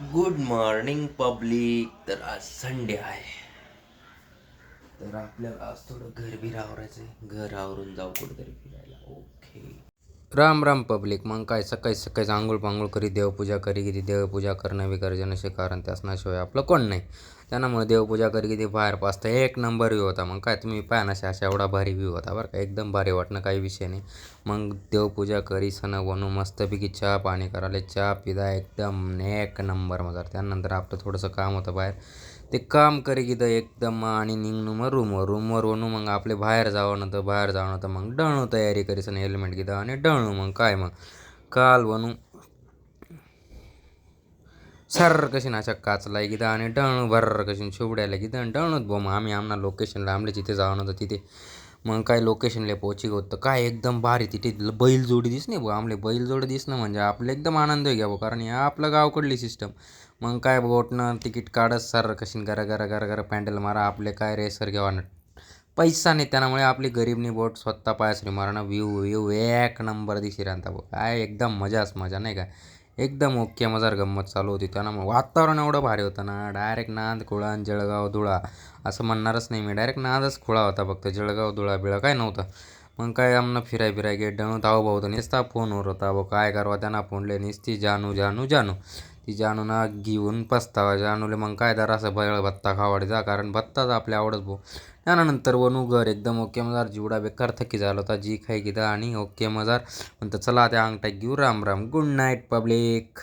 Good morning public. तर आज Sunday आहे, तर आपल्याला आज थोडं घर बी आवरायचं आहे. घर आवरून जाऊ कुठेतरी फिरायला. ओके. राम राम पब्लिक. मग काय सकाळी सकाळी आंघोळ पांघोळ करी, देवपूजा करी, किती देवपूजा करणं विकर्जन असे कारण त्यासनाशिवाय आपलं कोण नाही. त्यामुळे देवपूजा करी किती बाहेर पाचता एक नंबर व्ह्यू होता. मग काय तुम्ही पाहा ना, अशा एवढा भारी व्ह्यू होता बरं का, एकदम भारी वाटणं काही विषय नाही. मग देवपूजा करी सण बनू मस्तपैकी चहा पाणी करायला, चहा पिता एकदम एक नंबर. मग त्यानंतर आपलं थोडंसं काम होतं बाहेर, ते काम करे की एकदम आणि निघणं मग रूमवर वणू. मग आपले बाहेर जावं तर मग डळणू तयारी करीसन हेल्मेट घेता आणि डळणू. मग काय मग काल वणू सर कशी नाशक काचला घेता आणि डळणू भर कशी शिवड्याला घेता आणि डळणूच बो. मग आम्ही आमना लोकेशनला आमले जिथे जावं तर तिथे मग काय लोकेशनला पोहोची होतं काय एकदम भारी. तिथे बैल जोडी दिसणे बो, आमले बैल जोडी दिसणं म्हणजे आपलं एकदम आनंद घ्या बो, कारण या आपलं गावकडली सिस्टम. मग काय बोटनं तिकीट काढत सर कशी गरा गरा गरा गरा पॅन्डल मारा आपले काय रेसर घ्यावा ना पैसा नाही. त्यामुळे आपली गरीबनी बोट स्वतः पायसरी मारणं व्ह्यू व्ह्यू एक नंबर दिशी राहता बो. काय एकदम मजाच मजा नाही का, एकदम ओके मजार गंमत चालू होती. त्यानं मग वातावरण एवढं भारी होतं ना, डायरेक्ट नांद खुळा आणि जळगाव धुळा असं म्हणणारच नाही मी, डायरेक्ट नादच खुळा होता फक्त. जळगाव धुळा बिळा काय नव्हतं. मग काय आमनं फिराय गे डणू ताव भाऊ तर निसता फोनवर होता बो. काय करवा त्यांना फोनले निसती जानू जानू जानू. ती जानूना घेऊन पस्तावा जानूले. मग काय दर असं बैळ भत्ता खावाडीचा, कारण भत्ताच आपल्या आवडत भाऊ. त्यानंतर वनू घर एकदम ओके मजार, जिवडा बेकार थकी झाला होता जी खाय किदा आणि ओके मजार. म्हणतं चला त्या अंगठा घेऊ. Ram Ram, good night public.